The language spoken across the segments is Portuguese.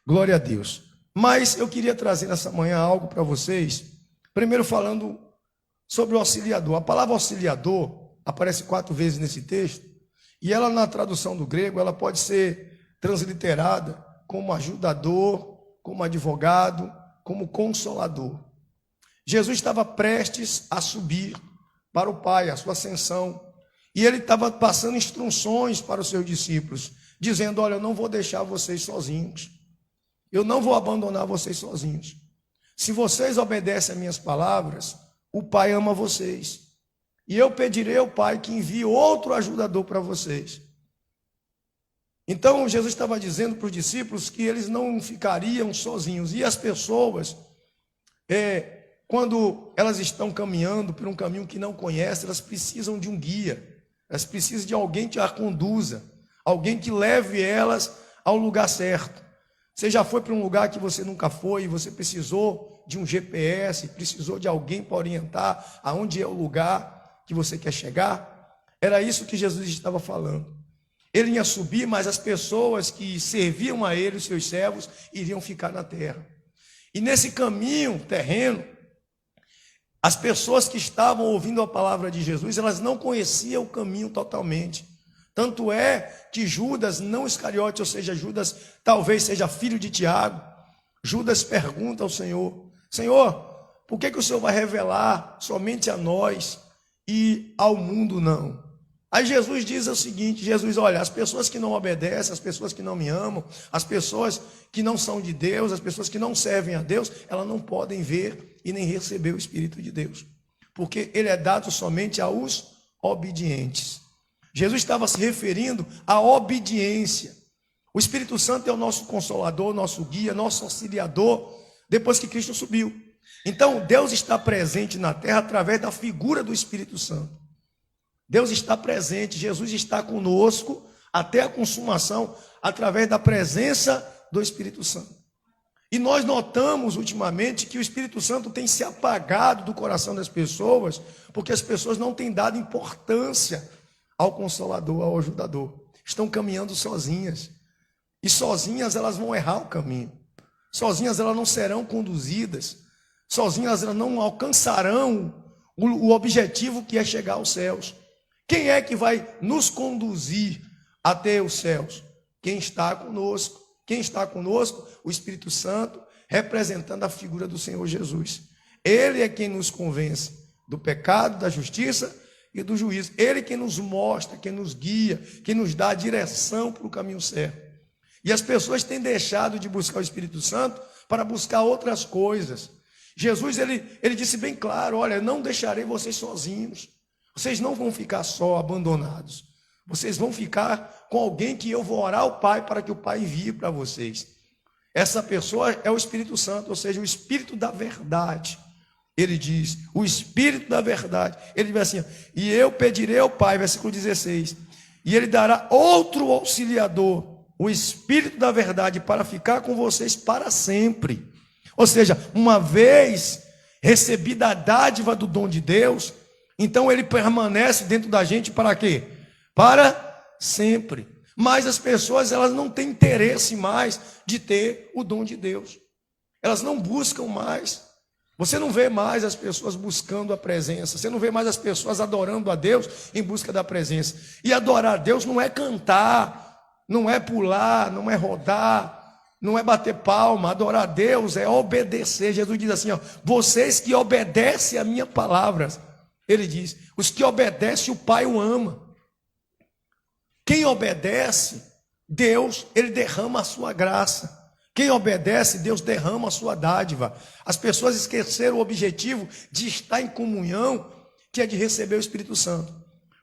Glória a Deus. Mas eu queria trazer nessa manhã algo para vocês. Primeiro falando sobre o auxiliador. A palavra auxiliador aparece 4 vezes nesse texto. E ela, na tradução do grego, ela pode ser transliterada como ajudador, como advogado, como consolador. Jesus estava prestes a subir para o Pai, a sua ascensão. E ele estava passando instruções para os seus discípulos, dizendo: olha, eu não vou deixar vocês sozinhos. Eu não vou abandonar vocês sozinhos. Se vocês obedecem às minhas palavras, o Pai ama vocês. E eu pedirei ao Pai que envie outro ajudador para vocês. Então, Jesus estava dizendo para os discípulos que eles não ficariam sozinhos. E as pessoas, quando elas estão caminhando por um caminho que não conhecem, elas precisam de um guia. Elas precisam de alguém que a conduza, alguém que leve elas ao lugar certo. Você já foi para um lugar que você nunca foi, e você precisou de um GPS, precisou de alguém para orientar aonde é o lugar que você quer chegar? Era isso que Jesus estava falando. Ele ia subir, mas as pessoas que serviam a ele, os seus servos, iriam ficar na terra. E nesse caminho terreno, as pessoas que estavam ouvindo a palavra de Jesus, elas não conheciam o caminho totalmente. Tanto é que Judas, não Iscariote, ou seja, Judas talvez seja filho de Tiago, Judas pergunta ao Senhor: Senhor, por que o Senhor vai revelar somente a nós e ao mundo não? Aí Jesus diz o seguinte: Jesus, olha, as pessoas que não obedecem, as pessoas que não me amam, as pessoas que não são de Deus, as pessoas que não servem a Deus, elas não podem ver e nem receber o Espírito de Deus, porque ele é dado somente aos obedientes. Jesus estava se referindo à obediência. O Espírito Santo é o nosso consolador, nosso guia, nosso auxiliador, depois que Cristo subiu. Então, Deus está presente na terra através da figura do Espírito Santo. Deus está presente, Jesus está conosco até a consumação, através da presença do Espírito Santo. E nós notamos ultimamente que o Espírito Santo tem se apagado do coração das pessoas, porque as pessoas não têm dado importância ao Consolador, ao Ajudador. Estão caminhando sozinhas. E sozinhas elas vão errar o caminho. Sozinhas elas não serão conduzidas. Sozinhas elas não alcançarão o objetivo que é chegar aos céus. Quem é que vai nos conduzir até os céus? Quem está conosco. Quem está conosco? O Espírito Santo, representando a figura do Senhor Jesus. Ele é quem nos convence do pecado, da justiça e do juízo. Ele quem nos mostra, quem nos guia, quem nos dá a direção para o caminho certo. E as pessoas têm deixado de buscar o Espírito Santo para buscar outras coisas. Jesus, ele disse bem claro: olha, eu não deixarei vocês sozinhos. Vocês não vão ficar só, abandonados. Vocês vão ficar com alguém que eu vou orar ao Pai para que o Pai envie para vocês. Essa pessoa é o Espírito Santo, ou seja, o Espírito da verdade. Ele diz, o Espírito da verdade. Ele diz assim: e eu pedirei ao Pai, versículo 16, e ele dará outro auxiliador, o Espírito da verdade, para ficar com vocês para sempre. Ou seja, uma vez recebida a dádiva do dom de Deus, então ele permanece dentro da gente para quê? Para sempre. Mas as pessoas, elas não têm interesse mais de ter o dom de Deus. Elas não buscam mais. Você não vê mais as pessoas buscando a presença. Você não vê mais as pessoas adorando a Deus em busca da presença. E adorar a Deus não é cantar, não é pular, não é rodar, não é bater palma. Adorar a Deus é obedecer. Jesus diz assim, ó: vocês que obedecem a minha palavra. Ele diz, os que obedecem, o Pai o ama. Quem obedece, Deus, ele derrama a sua graça. Quem obedece, Deus derrama a sua dádiva. As pessoas esqueceram o objetivo de estar em comunhão, que é de receber o Espírito Santo.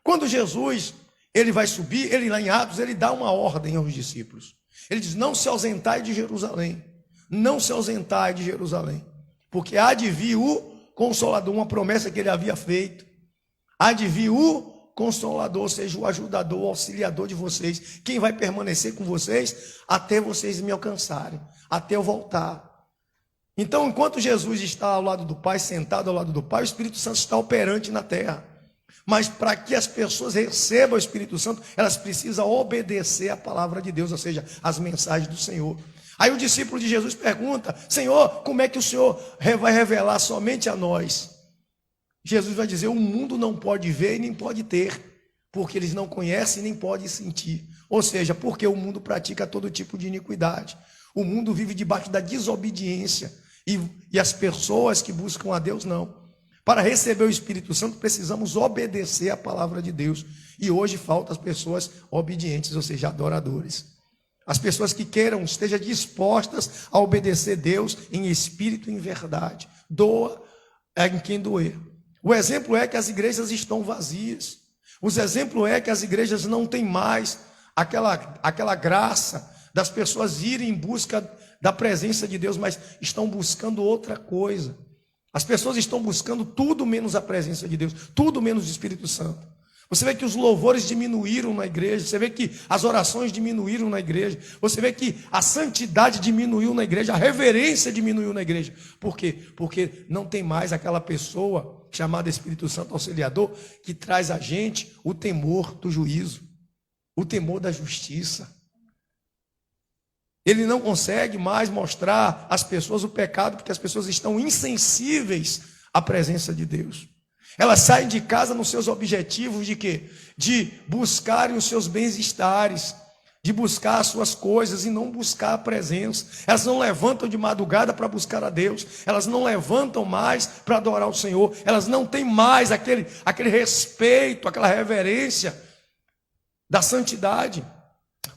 Quando Jesus, ele vai subir, ele lá em Atos, ele dá uma ordem aos discípulos. Ele diz, não se ausentai de Jerusalém. Não se ausentai de Jerusalém. Porque há de vir o Consolador, uma promessa que ele havia feito. Há de vir o Consolador, ou seja, o ajudador, o auxiliador de vocês. Quem vai permanecer com vocês até vocês me alcançarem, até eu voltar. Então, enquanto Jesus está ao lado do Pai, sentado ao lado do Pai, o Espírito Santo está operante na terra. Mas para que as pessoas recebam o Espírito Santo, elas precisam obedecer a palavra de Deus, ou seja, as mensagens do Senhor. Aí o discípulo de Jesus pergunta: Senhor, como é que o Senhor vai revelar somente a nós? Jesus vai dizer: o mundo não pode ver e nem pode ter, porque eles não conhecem nem podem sentir. Ou seja, porque o mundo pratica todo tipo de iniquidade. O mundo vive debaixo da desobediência. E as pessoas que buscam a Deus não. Para receber o Espírito Santo, precisamos obedecer a palavra de Deus. E hoje faltam as pessoas obedientes, ou seja, adoradores. As pessoas que queiram, estejam dispostas a obedecer Deus em espírito e em verdade. Doa em quem doer. O exemplo é que as igrejas estão vazias. O exemplo é que as igrejas não têm mais aquela graça das pessoas irem em busca da presença de Deus, mas estão buscando outra coisa. As pessoas estão buscando tudo menos a presença de Deus, tudo menos o Espírito Santo. Você vê que os louvores diminuíram na igreja, você vê que as orações diminuíram na igreja, você vê que a santidade diminuiu na igreja, a reverência diminuiu na igreja. Por quê? Porque não tem mais aquela pessoa chamada Espírito Santo Auxiliador que traz a gente o temor do juízo, o temor da justiça. Ele não consegue mais mostrar às pessoas o pecado, porque as pessoas estão insensíveis à presença de Deus. Elas saem de casa nos seus objetivos de quê? De buscarem os seus bens-estares, de buscar as suas coisas e não buscar a presença. Elas não levantam de madrugada para buscar a Deus. Elas não levantam mais para adorar o Senhor. Elas não têm mais aquele respeito, aquela reverência da santidade.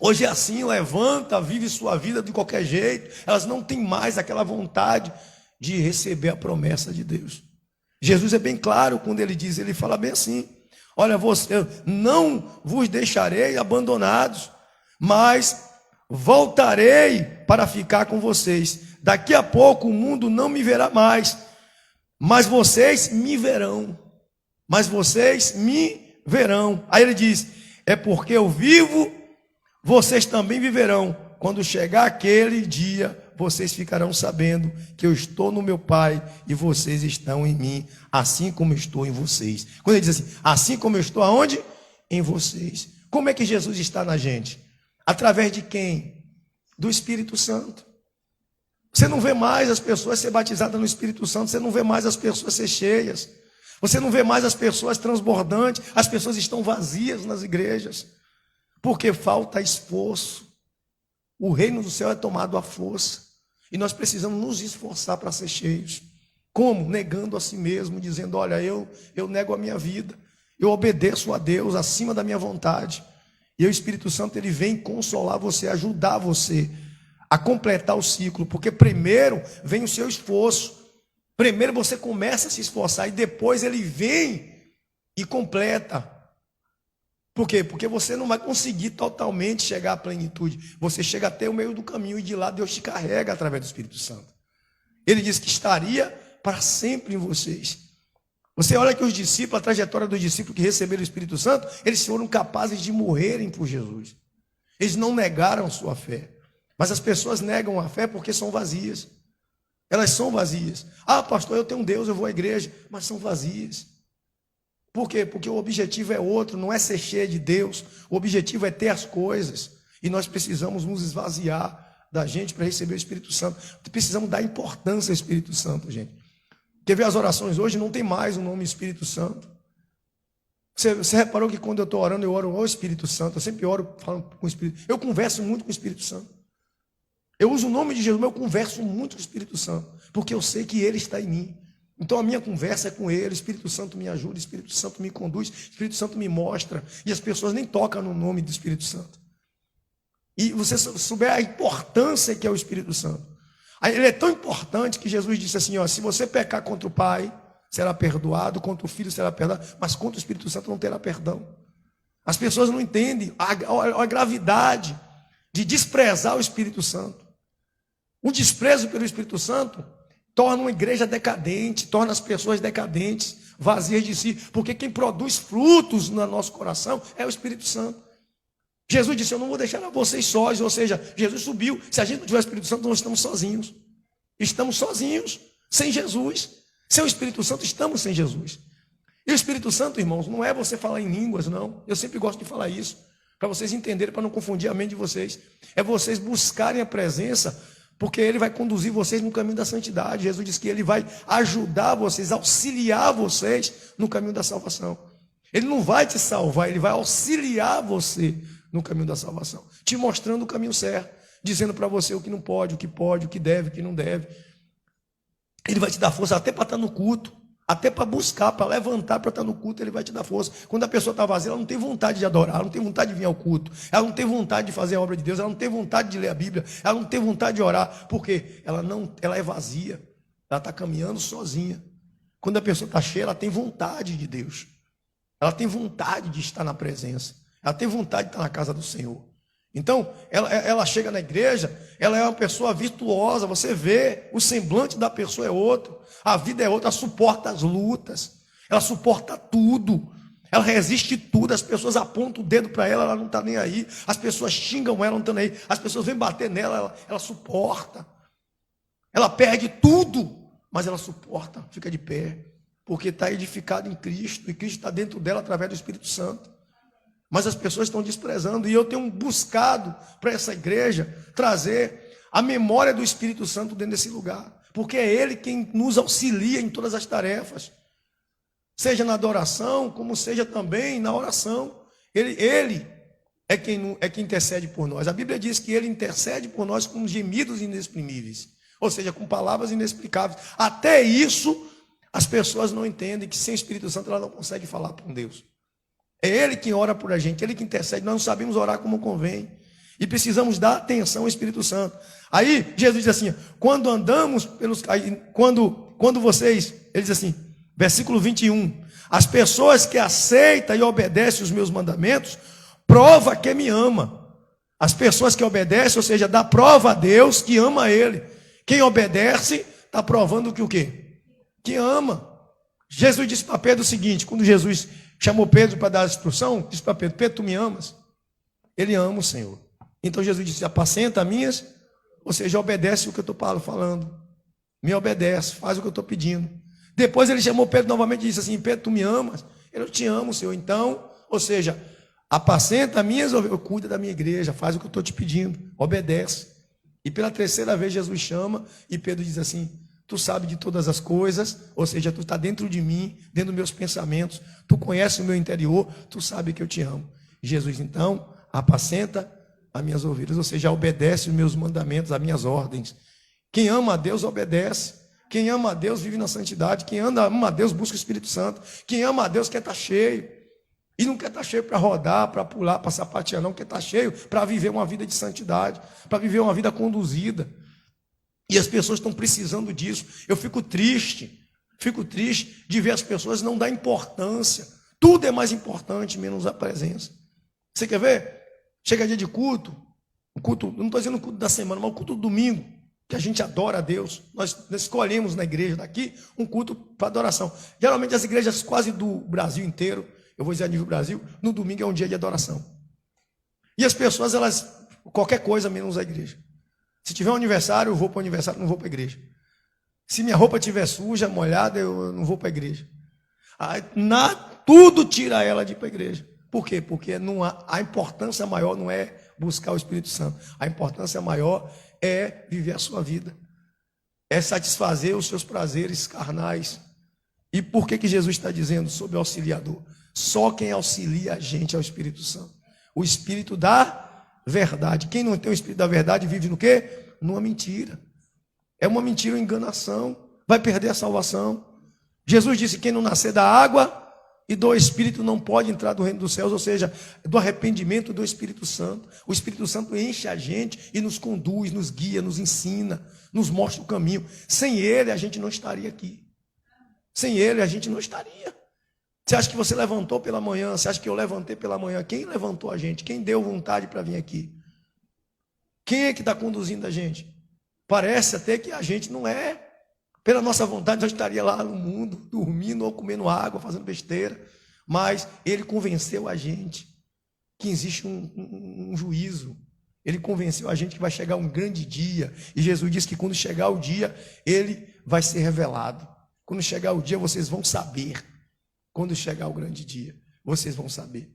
Hoje é assim, levanta, vive sua vida de qualquer jeito. Elas não têm mais aquela vontade de receber a promessa de Deus. Jesus é bem claro quando ele fala bem assim: olha, eu não vos deixarei abandonados, mas voltarei para ficar com vocês. Daqui a pouco o mundo não me verá mais, mas vocês me verão. Mas vocês me verão. Aí ele diz: é porque eu vivo, vocês também viverão. Quando chegar aquele dia, vocês ficarão sabendo que eu estou no meu Pai e vocês estão em mim, assim como eu estou em vocês. Quando ele diz assim: assim como eu estou aonde? Em vocês. Como é que Jesus está na gente? Através de quem? Do Espírito Santo. Você não vê mais as pessoas ser batizadas no Espírito Santo, você não vê mais as pessoas ser cheias, você não vê mais as pessoas transbordantes, as pessoas estão vazias nas igrejas, porque falta esforço. O reino do céu é tomado à força, e nós precisamos nos esforçar para ser cheios. Como? Negando a si mesmo, dizendo: olha, eu nego a minha vida, eu obedeço a Deus acima da minha vontade, e o Espírito Santo ele vem consolar você, ajudar você a completar o ciclo, porque primeiro vem o seu esforço, primeiro você começa a se esforçar, e depois ele vem e completa. Por quê? Porque você não vai conseguir totalmente chegar à plenitude. Você chega até o meio do caminho e de lá Deus te carrega através do Espírito Santo. Ele disse que estaria para sempre em vocês. Você olha que os discípulos, a trajetória dos discípulos que receberam o Espírito Santo, eles foram capazes de morrerem por Jesus. Eles não negaram sua fé. Mas as pessoas negam a fé porque são vazias. Elas são vazias. Ah, pastor, eu tenho um Deus, eu vou à igreja, mas são vazias. Por quê? Porque o objetivo é outro, não é ser cheio de Deus, o objetivo é ter as coisas, e nós precisamos nos esvaziar da gente para receber o Espírito Santo. Precisamos dar importância ao Espírito Santo, gente. Quer ver as orações hoje? Não tem mais o nome Espírito Santo. Você reparou que quando eu estou orando, eu oro ao Espírito Santo, eu sempre oro falando com o Espírito. Eu converso muito com o Espírito Santo. Eu uso o nome de Jesus, mas eu converso muito com o Espírito Santo, porque eu sei que Ele está em mim. Então a minha conversa é com Ele, o Espírito Santo me ajuda, o Espírito Santo me conduz, o Espírito Santo me mostra, e as pessoas nem tocam no nome do Espírito Santo. E você souber a importância que é o Espírito Santo. Ele é tão importante que Jesus disse assim: ó, se você pecar contra o Pai, será perdoado, contra o Filho será perdoado, mas contra o Espírito Santo não terá perdão. As pessoas não entendem a gravidade de desprezar o Espírito Santo. O desprezo pelo Espírito Santo torna uma igreja decadente, torna as pessoas decadentes, vazias de si, porque quem produz frutos no nosso coração é o Espírito Santo. Jesus disse: eu não vou deixar vocês sós, ou seja, Jesus subiu. Se a gente não tiver o Espírito Santo, nós estamos sozinhos. Estamos sozinhos, sem Jesus. Sem o Espírito Santo, estamos sem Jesus. E o Espírito Santo, irmãos, não é você falar em línguas, não. Eu sempre gosto de falar isso, Para vocês entenderem, para não confundir a mente de vocês. É vocês buscarem a presença, porque Ele vai conduzir vocês no caminho da santidade. Jesus diz que Ele vai ajudar vocês, auxiliar vocês no caminho da salvação. Ele não vai te salvar, Ele vai auxiliar você no caminho da salvação, te mostrando o caminho certo, dizendo para você o que não pode, o que deve, o que não deve. Ele vai te dar força até para estar no culto, até para buscar, para levantar, para estar no culto, Ele vai te dar força. Quando a pessoa está vazia, ela não tem vontade de adorar, ela não tem vontade de vir ao culto, ela não tem vontade de fazer a obra de Deus, ela não tem vontade de ler a Bíblia, ela não tem vontade de orar, porque ela é vazia, ela está caminhando sozinha. Quando a pessoa está cheia, ela tem vontade de Deus, ela tem vontade de estar na presença, ela tem vontade de estar na casa do Senhor. Então, ela chega na igreja, ela é uma pessoa virtuosa, você vê, o semblante da pessoa é outro, a vida é outra, ela suporta as lutas, ela suporta tudo, ela resiste tudo, as pessoas apontam o dedo para ela, ela não está nem aí, as pessoas xingam ela, não está nem aí, as pessoas vêm bater nela, ela suporta, ela perde tudo, mas ela suporta, fica de pé, porque está edificada em Cristo, e Cristo está dentro dela através do Espírito Santo. Mas as pessoas estão desprezando, e eu tenho buscado para essa igreja trazer a memória do Espírito Santo dentro desse lugar, porque é Ele quem nos auxilia em todas as tarefas, seja na adoração, como seja também na oração. Ele é quem intercede por nós. A Bíblia diz que Ele intercede por nós com gemidos inexprimíveis, ou seja, com palavras inexplicáveis. Até isso as pessoas não entendem, que sem o Espírito Santo ela não consegue falar com Deus. É Ele quem ora por a gente, Ele que intercede. Nós não sabemos orar como convém, e precisamos dar atenção ao Espírito Santo. Aí Jesus diz assim, quando andamos pelos... Quando vocês... Ele diz assim, versículo 21, as pessoas que aceitam e obedecem os meus mandamentos, prova que me ama. As pessoas que obedecem, ou seja, dá prova a Deus que ama Ele. Quem obedece, está provando que o quê? Que ama. Jesus disse para Pedro o seguinte, quando Jesus chamou Pedro para dar a instrução, disse para Pedro, Pedro, tu me amas? Ele ama o Senhor. Então Jesus disse, apacenta minhas, ou seja, obedece o que eu estou falando. Me obedece, faz o que eu estou pedindo. Depois ele chamou Pedro novamente e disse assim, Pedro, tu me amas? Ele, eu te amo, Senhor. Então, ou seja, apacenta minhas, cuida da minha igreja, faz o que eu estou te pedindo, obedece. E pela terceira vez Jesus chama, e Pedro diz assim, tu sabes de todas as coisas, ou seja, tu está dentro de mim, dentro dos meus pensamentos, tu conheces o meu interior, tu sabe que eu te amo. Jesus, então, apacenta as minhas ovelhas, ou seja, obedece os meus mandamentos, as minhas ordens. Quem ama a Deus, obedece. Quem ama a Deus, vive na santidade. Quem ama a Deus, busca o Espírito Santo. Quem ama a Deus, quer estar cheio. E não quer estar cheio para rodar, para pular, para sapatear, não. Quer estar cheio para viver uma vida de santidade, para viver uma vida conduzida. E as pessoas estão precisando disso. Eu fico triste de ver as pessoas não dar importância. Tudo é mais importante, menos a presença. Você quer ver? Chega dia de culto, não estou dizendo o culto da semana, mas o culto do domingo, que a gente adora a Deus. Nós escolhemos na igreja daqui um culto para adoração. Geralmente as igrejas quase do Brasil inteiro, eu vou dizer a nível Brasil, no domingo é um dia de adoração. E as pessoas, elas, qualquer coisa menos a igreja. Se tiver um aniversário, eu vou para o aniversário, não vou para a igreja. Se minha roupa estiver suja, molhada, eu não vou para a igreja. Tudo tira ela de ir para a igreja. Por quê? Porque a importância maior não é buscar o Espírito Santo. A importância maior é viver a sua vida. É satisfazer os seus prazeres carnais. E por que Jesus está dizendo sobre o auxiliador? Só quem auxilia a gente é o Espírito Santo. O Espírito da verdade. Quem não tem o Espírito da verdade vive no quê? Numa mentira. É uma mentira, uma enganação. Vai perder a salvação. Jesus disse, quem não nascer da água e do Espírito não pode entrar do reino dos céus, ou seja, do arrependimento do Espírito Santo. O Espírito Santo enche a gente e nos conduz, nos guia, nos ensina, nos mostra o caminho. Sem Ele a gente não estaria aqui. Sem Ele a gente não estaria. Você acha que você levantou pela manhã? Você acha que eu levantei pela manhã? Quem levantou a gente? Quem deu vontade para vir aqui? Quem é que está conduzindo a gente? Parece até que a gente não é. Pela nossa vontade, nós estaria lá no mundo, dormindo ou comendo água, fazendo besteira. Mas Ele convenceu a gente que existe um juízo. Ele convenceu a gente que vai chegar um grande dia. E Jesus disse que quando chegar o dia, Ele vai ser revelado. Quando chegar o dia, vocês vão saber. Quando chegar o grande dia, vocês vão saber.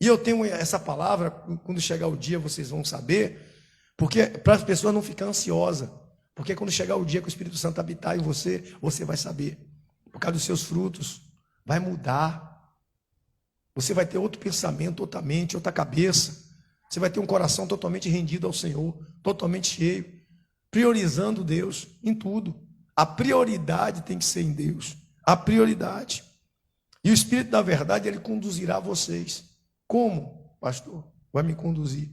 E eu tenho essa palavra, quando chegar o dia vocês vão saber, porque para as pessoas não ficarem ansiosas. Porque quando chegar o dia que o Espírito Santo habitar em você, você vai saber. Por causa dos seus frutos, vai mudar. Você vai ter outro pensamento, outra mente, outra cabeça. Você vai ter um coração totalmente rendido ao Senhor, totalmente cheio, priorizando Deus em tudo. A prioridade tem que ser em Deus. A prioridade. E o Espírito da verdade, ele conduzirá vocês. Como, pastor? Vai me conduzir.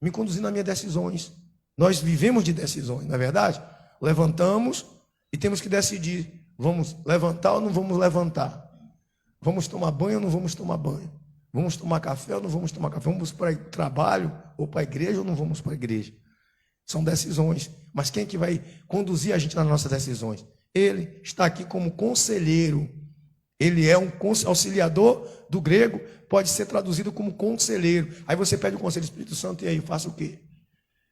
Me conduzir nas minhas decisões. Nós vivemos de decisões, não é verdade? Levantamos e temos que decidir. Vamos levantar ou não vamos levantar? Vamos tomar banho ou não vamos tomar banho? Vamos tomar café ou não vamos tomar café? Vamos para o trabalho ou para a igreja ou não vamos para a igreja? São decisões. Mas quem é que vai conduzir a gente nas nossas decisões? Ele está aqui como conselheiro. Ele é um auxiliador, do grego, pode ser traduzido como conselheiro. Aí você pede o conselho do Espírito Santo, e aí, faça o quê?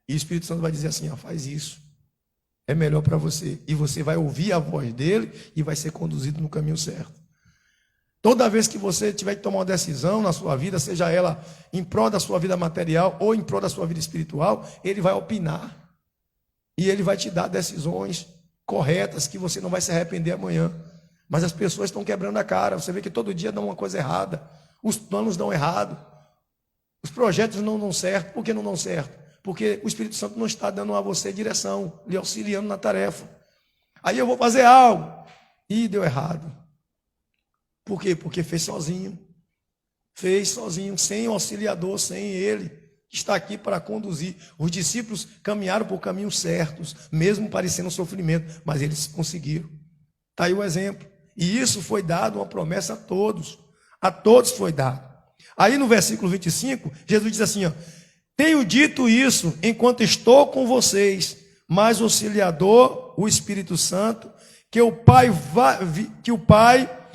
E o Espírito Santo vai dizer assim, faz isso. É melhor para você. E você vai ouvir a voz dele e vai ser conduzido no caminho certo. Toda vez que você tiver que tomar uma decisão na sua vida, seja ela em prol da sua vida material ou em prol da sua vida espiritual, ele vai opinar. E ele vai te dar decisões corretas que você não vai se arrepender amanhã. Mas as pessoas estão quebrando a cara. Você vê que todo dia dão uma coisa errada. Os planos dão errado. Os projetos não dão certo. Por que não dão certo? Porque o Espírito Santo não está dando a você direção, lhe auxiliando na tarefa. Aí eu vou fazer algo. E deu errado. Por quê? Porque fez sozinho. Fez sozinho, sem o auxiliador, sem ele. Está aqui para conduzir. Os discípulos caminharam por caminhos certos, mesmo parecendo sofrimento, mas eles conseguiram. Está aí o exemplo. E isso foi dado uma promessa a todos. A todos foi dado. Aí no versículo 25, Jesus diz assim, tenho dito isso enquanto estou com vocês, mas o auxiliador, o Espírito Santo, que o Pai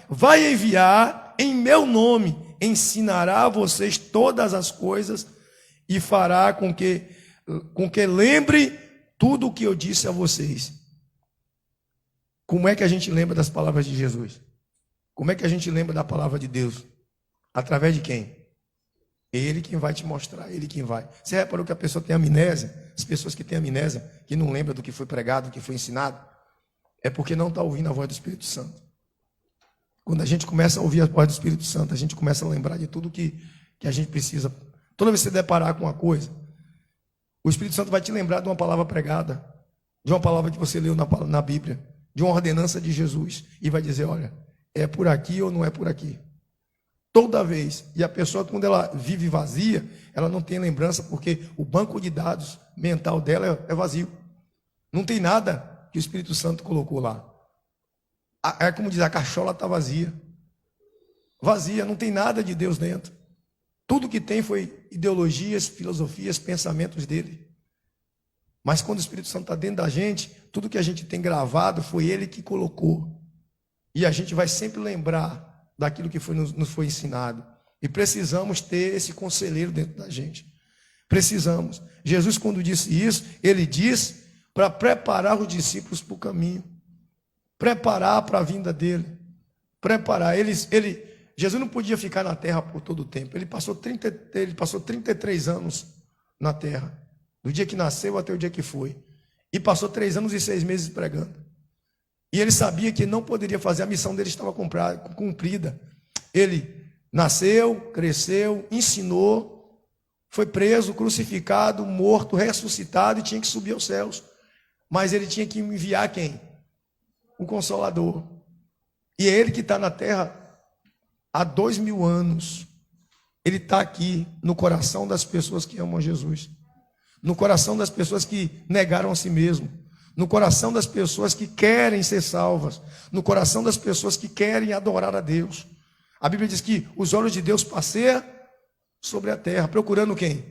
vai enviar em meu nome, ensinará a vocês todas as coisas e fará com que lembre tudo o que eu disse a vocês. Como é que a gente lembra das palavras de Jesus? Como é que a gente lembra da palavra de Deus? Através de quem? Ele quem vai te mostrar, ele quem vai. Você reparou que a pessoa tem amnésia? As pessoas que têm amnésia, que não lembram do que foi pregado, do que foi ensinado, é porque não está ouvindo a voz do Espírito Santo. Quando a gente começa a ouvir a voz do Espírito Santo, a gente começa a lembrar de tudo que a gente precisa. Toda vez que você deparar com uma coisa, o Espírito Santo vai te lembrar de uma palavra pregada, de uma palavra que você leu na Bíblia, de uma ordenança de Jesus, e vai dizer, olha, é por aqui ou não é por aqui. Toda vez. E a pessoa, quando ela vive vazia, ela não tem lembrança, porque o banco de dados mental dela é vazio. Não tem nada que o Espírito Santo colocou lá. É como diz, a cachola está vazia. Vazia, não tem nada de Deus dentro. Tudo que tem foi ideologias, filosofias, pensamentos dele. Mas quando o Espírito Santo está dentro da gente, tudo que a gente tem gravado foi ele que colocou. E a gente vai sempre lembrar daquilo que nos foi ensinado. E precisamos ter esse conselheiro dentro da gente. Precisamos. Jesus, quando disse isso, ele disse para preparar os discípulos para o caminho. Preparar para a vinda dele. Preparar. Jesus não podia ficar na terra por todo o tempo. Ele passou 33 anos na terra. Do dia que nasceu até o dia que foi. E passou 3 anos e 6 meses pregando. E ele sabia que não poderia fazer, a missão dele estava cumprida. Ele nasceu, cresceu, ensinou, foi preso, crucificado, morto, ressuscitado e tinha que subir aos céus. Mas ele tinha que enviar quem? O Consolador. E é ele que está na terra há 2000 anos. Ele está aqui no coração das pessoas que amam Jesus. No coração das pessoas que negaram a si mesmo. No coração das pessoas que querem ser salvas. No coração das pessoas que querem adorar a Deus. A Bíblia diz que os olhos de Deus passeiam sobre a terra. Procurando quem?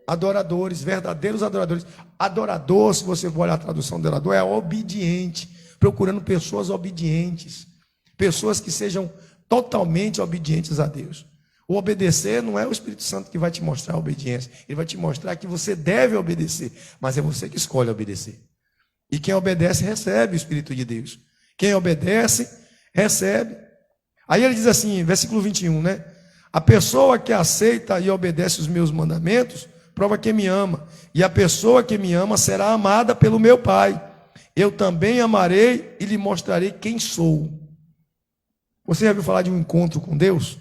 Adoradores, verdadeiros adoradores. Adorador, se você for olhar a tradução do adorador, é obediente. Procurando pessoas obedientes. Pessoas que sejam totalmente obedientes a Deus. O obedecer não é o Espírito Santo que vai te mostrar a obediência. Ele vai te mostrar que você deve obedecer. Mas é você que escolhe obedecer. E quem obedece, recebe o Espírito de Deus. Quem obedece, recebe. Aí ele diz assim, versículo 21, né? A pessoa que aceita e obedece os meus mandamentos, prova que me ama. E a pessoa que me ama será amada pelo meu Pai. Eu também amarei e lhe mostrarei quem sou. Você já ouviu falar de um encontro com Deus?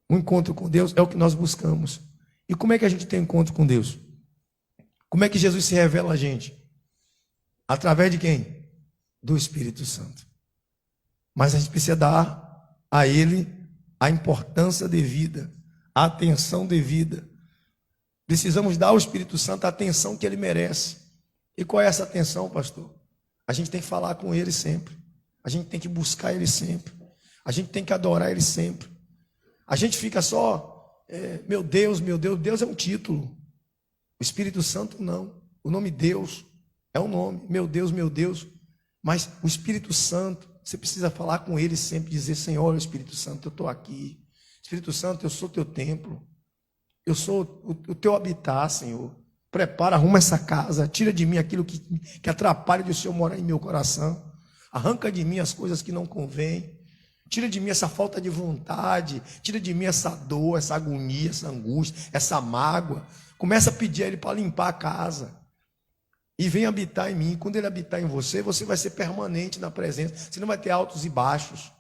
Um encontro com Deus é o que nós buscamos. E como é que a gente tem encontro com Deus? Como é que Jesus se revela a gente? Através de quem? Do Espírito Santo. Mas a gente precisa dar a Ele a importância devida, a atenção devida. Precisamos dar ao Espírito Santo a atenção que Ele merece. E qual é essa atenção, pastor? A gente tem que falar com Ele sempre. A gente tem que buscar Ele sempre. A gente tem que adorar Ele sempre. A gente fica só, meu Deus, Deus é um título. O Espírito Santo não. O nome Deus é um nome. Meu Deus. Mas o Espírito Santo, você precisa falar com Ele sempre, dizer, Senhor, Espírito Santo, eu estou aqui. Espírito Santo, eu sou teu templo. Eu sou o teu habitar, Senhor. Prepara, arruma essa casa. Tira de mim aquilo que atrapalha de o Senhor morar em meu coração. Arranca de mim as coisas que não convêm. Tira de mim essa falta de vontade. Tira de mim essa dor, essa agonia, essa angústia, essa mágoa. Começa a pedir a Ele para limpar a casa. E vem habitar em mim. Quando Ele habitar em você, você vai ser permanente na presença. Você não vai ter altos e baixos.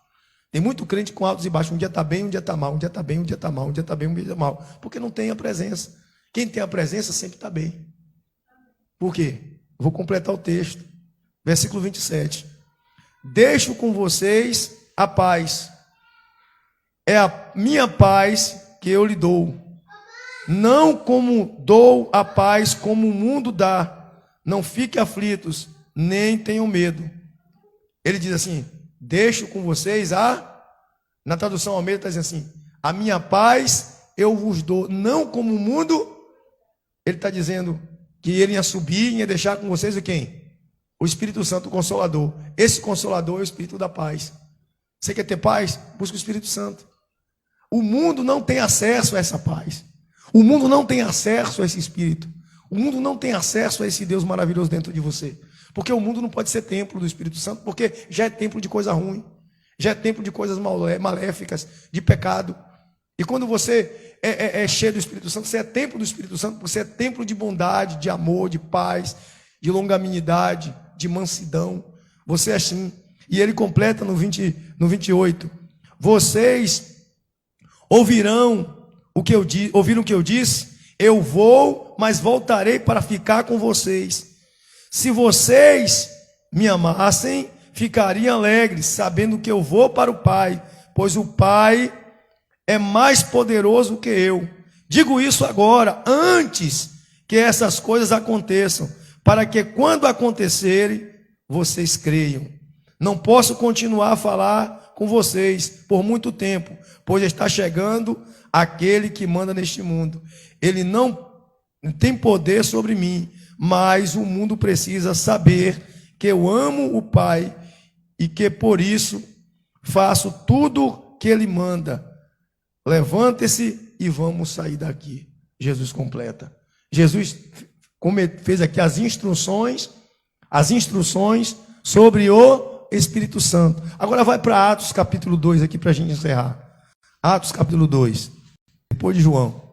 Tem muito crente com altos e baixos. Um dia está bem, um dia está mal. Um dia está bem, um dia está mal. Um dia está bem, um dia está mal. Porque não tem a presença. Quem tem a presença sempre está bem. Por quê? Eu vou completar o texto. Versículo 27. Deixo com vocês a paz. É a minha paz que eu lhe dou. Não como dou a paz como o mundo dá. Não fiquem aflitos, nem tenham medo. Ele diz assim, deixo com vocês na tradução Almeida está dizendo assim, a minha paz eu vos dou, não como o mundo. Ele está dizendo que ele ia subir e ia deixar com vocês o quem? O Espírito Santo, o Consolador. Esse Consolador é o Espírito da paz. Você quer ter paz? Busca o Espírito Santo. O mundo não tem acesso a essa paz. O mundo não tem acesso a esse Espírito. O mundo não tem acesso a esse Deus maravilhoso dentro de você. Porque o mundo não pode ser templo do Espírito Santo, porque já é templo de coisa ruim. Já é templo de coisas maléficas, de pecado. E quando você é cheio do Espírito Santo, você é templo do Espírito Santo, você é templo de bondade, de amor, de paz, de longanimidade, de mansidão. Você é assim. E ele completa no 28. Vocês ouviram o que eu disse? Eu vou, mas voltarei para ficar com vocês. Se vocês me amassem, ficariam alegres, sabendo que eu vou para o Pai, pois o Pai é mais poderoso que eu. Digo isso agora, antes que essas coisas aconteçam, para que quando acontecerem, vocês creiam. Não posso continuar a falar com vocês por muito tempo, pois está chegando aquele que manda neste mundo. Ele não tem poder sobre mim, mas o mundo precisa saber que eu amo o Pai e que por isso faço tudo que Ele manda. Levante-se e vamos sair daqui. Jesus completa. Jesus fez aqui as instruções sobre o Espírito Santo. Agora vai para Atos capítulo 2 aqui para a gente encerrar. Atos capítulo 2, depois de João.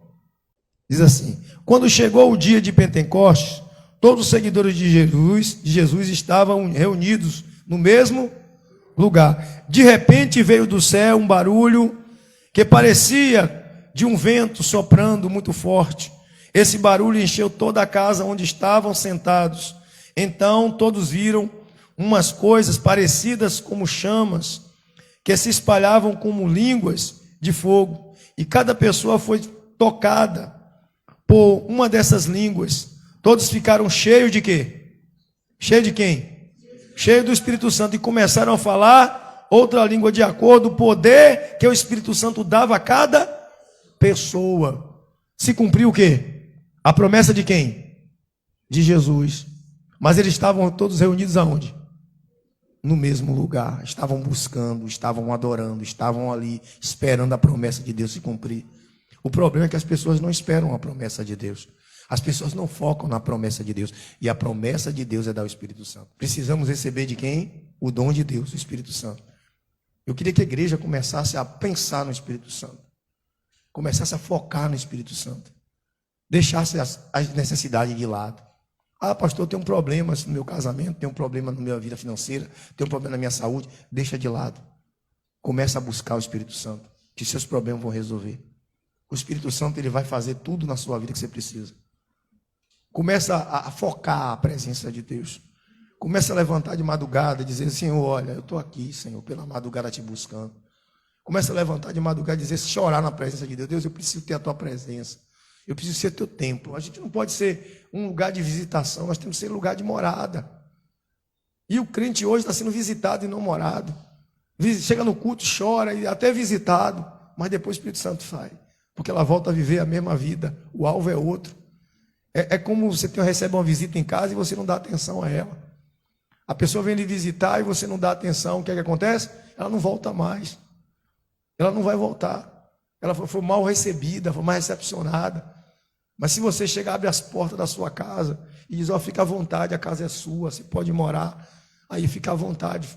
Diz assim, quando chegou o dia de Pentecostes, todos os seguidores de Jesus estavam reunidos no mesmo lugar. De repente veio do céu um barulho que parecia de um vento soprando muito forte. Esse barulho encheu toda a casa onde estavam sentados. Então todos viram umas coisas parecidas como chamas, que se espalhavam como línguas de fogo. E cada pessoa foi tocada por uma dessas línguas. Todos ficaram cheios de quê? Cheio de quem? Cheio do Espírito Santo. E começaram a falar outra língua de acordo com o poder que o Espírito Santo dava a cada pessoa. Se cumpriu o quê? A promessa de quem? De Jesus. Mas eles estavam todos reunidos aonde? No mesmo lugar. Estavam buscando, estavam adorando, estavam ali esperando a promessa de Deus se cumprir. O problema é que as pessoas não esperam a promessa de Deus. As pessoas não focam na promessa de Deus. E a promessa de Deus é dar o Espírito Santo. Precisamos receber de quem? O dom de Deus, o Espírito Santo. Eu queria que a igreja começasse a pensar no Espírito Santo. começasse a focar no Espírito Santo, deixasse as necessidades de lado. Ah, pastor, tem um problema no meu casamento, tem um problema na minha vida financeira, tem um problema na minha saúde. Deixa de lado. Começa a buscar o Espírito Santo, que seus problemas vão resolver. O Espírito Santo, ele vai fazer tudo na sua vida que você precisa. Começa a focar a presença de Deus. Começa a levantar de madrugada e dizer, Senhor, olha, eu estou aqui, Senhor, pela madrugada te buscando. Começa a levantar de madrugada e dizer, chorar na presença de Deus. Deus, eu preciso ter a tua presença. Eu preciso ser teu templo. A gente não pode ser um lugar de visitação, nós temos que ser lugar de morada. E o crente hoje está sendo visitado e não morado. Chega no culto, chora e até visitado, mas depois o Espírito Santo sai. Porque ela volta a viver a mesma vida. O alvo é outro. É como você recebe uma visita em casa e você não dá atenção a ela. A pessoa vem lhe visitar e você não dá atenção. O que é que acontece? Ela não volta mais. Ela não vai voltar. Ela foi mal recebida, foi mal recepcionada. Mas se você chegar, abre as portas da sua casa e diz, ó, fica à vontade, a casa é sua, você pode morar, aí fica à vontade,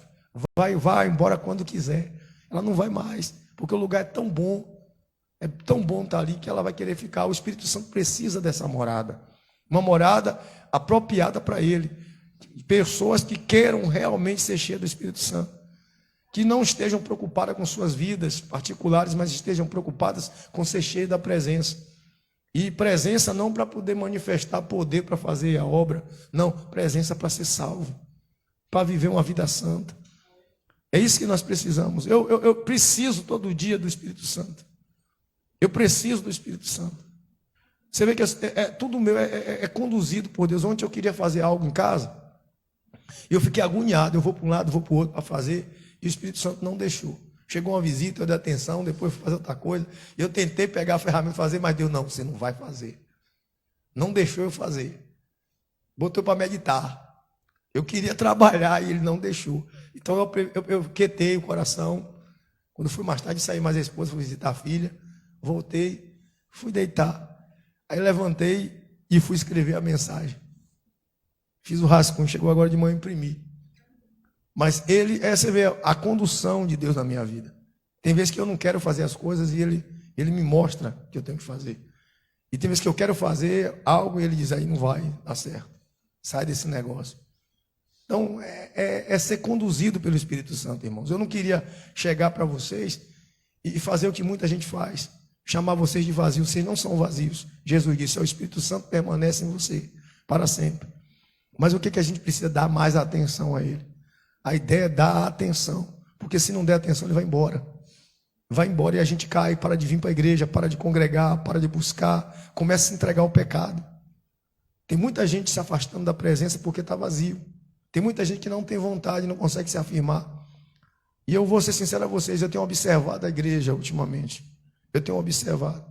vai embora quando quiser. Ela não vai mais, porque o lugar é tão bom estar ali que ela vai querer ficar. O Espírito Santo precisa dessa morada, uma morada apropriada para ele. Pessoas que queiram realmente ser cheias do Espírito Santo, que não estejam preocupadas com suas vidas particulares, mas estejam preocupadas com ser cheias da presença. E presença não para poder manifestar poder para fazer a obra, não, presença para ser salvo, para viver uma vida santa. É isso que nós precisamos. Eu preciso todo dia do Espírito Santo. Eu preciso do Espírito Santo. Você vê que tudo meu é conduzido por Deus. Ontem eu queria fazer algo em casa, e eu fiquei agoniado, eu vou para um lado, vou para o outro para fazer, e o Espírito Santo não deixou. Chegou uma visita, eu dei atenção, depois fui fazer outra coisa. Eu tentei pegar a ferramenta e fazer, mas Deus, não, você não vai fazer. Não deixou eu fazer. Botou para meditar. Eu queria trabalhar e ele não deixou. Então eu quietei o coração. Quando fui mais tarde, saí mais a esposa, fui visitar a filha. Voltei, fui deitar. Aí levantei e fui escrever a mensagem. Fiz o rascunho, chegou agora de manhã e imprimi. Mas você vê a condução de Deus na minha vida. Tem vezes que eu não quero fazer as coisas e ele me mostra que eu tenho que fazer. E tem vezes que eu quero fazer algo e ele diz, aí não vai dar certo. Sai desse negócio. Então, é ser conduzido pelo Espírito Santo, irmãos. Eu não queria chegar para vocês e fazer o que muita gente faz. Chamar vocês de vazios. Vocês não são vazios. Jesus disse, o Espírito Santo permanece em você para sempre. Mas o que a gente precisa dar mais atenção a ele? A ideia é dar atenção, porque se não der atenção, ele vai embora. Vai embora e a gente cai, para de vir para a igreja, para de congregar, para de buscar, começa a se entregar ao pecado. Tem muita gente se afastando da presença porque está vazio. Tem muita gente que não tem vontade, não consegue se afirmar. E eu vou ser sincero a vocês, eu tenho observado a igreja ultimamente. Eu tenho observado.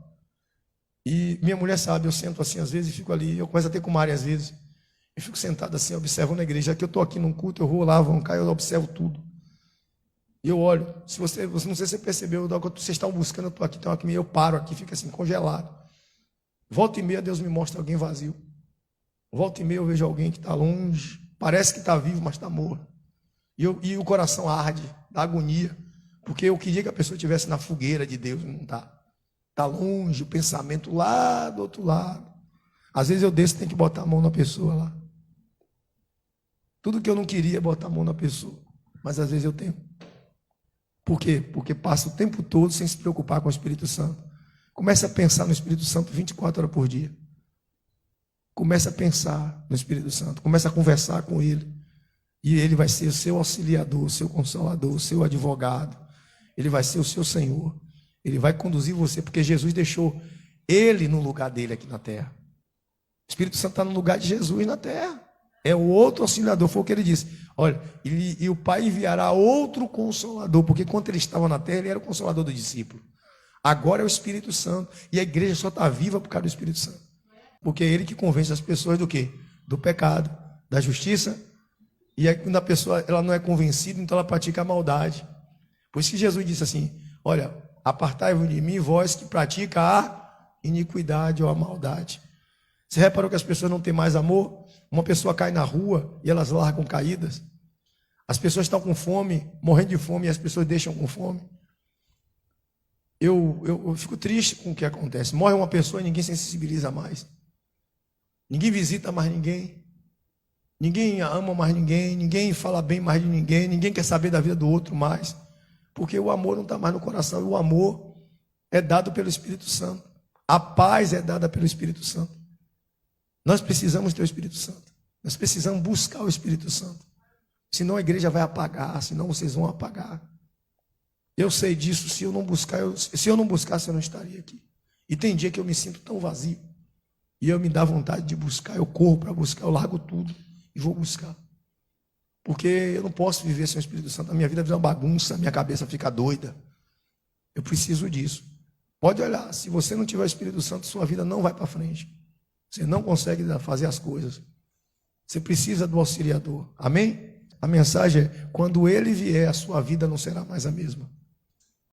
E minha mulher sabe, eu sento assim às vezes e fico ali, eu começo a ter com Mária às vezes. Eu fico sentado assim, observando a igreja. Já que eu estou aqui num culto, eu vou lá, vão cá, eu observo tudo. E eu olho. Se você não sei se você percebeu, vocês estão buscando, eu estou aqui, eu paro aqui, fica assim, congelado. Volta e meia, Deus me mostra alguém vazio. Volta e meia, eu vejo alguém que está longe, parece que está vivo, mas está morto. E o coração arde, dá agonia, porque eu queria que a pessoa estivesse na fogueira de Deus, não está. Está longe, o pensamento lá do outro lado. Às vezes eu desço e tenho que botar a mão na pessoa lá. Tudo que eu não queria é botar a mão na pessoa, mas às vezes eu tenho. Por quê? Porque passa o tempo todo sem se preocupar com o Espírito Santo. Começa a pensar no Espírito Santo 24 horas por dia. Começa a pensar no Espírito Santo, começa a conversar com ele. E ele vai ser o seu auxiliador, o seu consolador, o seu advogado. Ele vai ser o seu Senhor. Ele vai conduzir você, porque Jesus deixou ele no lugar dele aqui na terra. O Espírito Santo está no lugar de Jesus na terra. É o outro auxiliador, foi o que ele disse. Olha, e o Pai enviará outro consolador, porque quando ele estava na terra, ele era o consolador do discípulo. Agora é o Espírito Santo, e a igreja só está viva por causa do Espírito Santo. Porque é ele que convence as pessoas do quê? Do pecado, da justiça, e aí quando a pessoa ela não é convencida, então ela pratica a maldade. Por isso que Jesus disse assim, olha, apartai-vos de mim, vós que pratica a iniquidade ou a maldade. Você reparou que as pessoas não têm mais amor? Uma pessoa cai na rua e elas largam caídas. As pessoas estão com fome, morrendo de fome, e as pessoas deixam com fome. Eu fico triste com o que acontece. Morre uma pessoa e ninguém sensibiliza mais. Ninguém visita mais ninguém. Ninguém ama mais ninguém. Ninguém fala bem mais de ninguém. Ninguém quer saber da vida do outro mais. Porque o amor não está mais no coração. O amor é dado pelo Espírito Santo. A paz é dada pelo Espírito Santo. Nós precisamos ter o Espírito Santo. Nós precisamos buscar o Espírito Santo. Senão a igreja vai apagar. Senão vocês vão apagar. Eu sei disso. Se eu não buscasse, eu não estaria aqui. E tem dia que eu me sinto tão vazio. E eu me dá vontade de buscar. Eu corro para buscar. Eu largo tudo e vou buscar. Porque eu não posso viver sem o Espírito Santo. A minha vida vira uma bagunça. A minha cabeça fica doida. Eu preciso disso. Pode olhar. Se você não tiver o Espírito Santo, sua vida não vai para frente. Você não consegue fazer as coisas. Você precisa do auxiliador. Amém? A mensagem é: quando ele vier, a sua vida não será mais a mesma.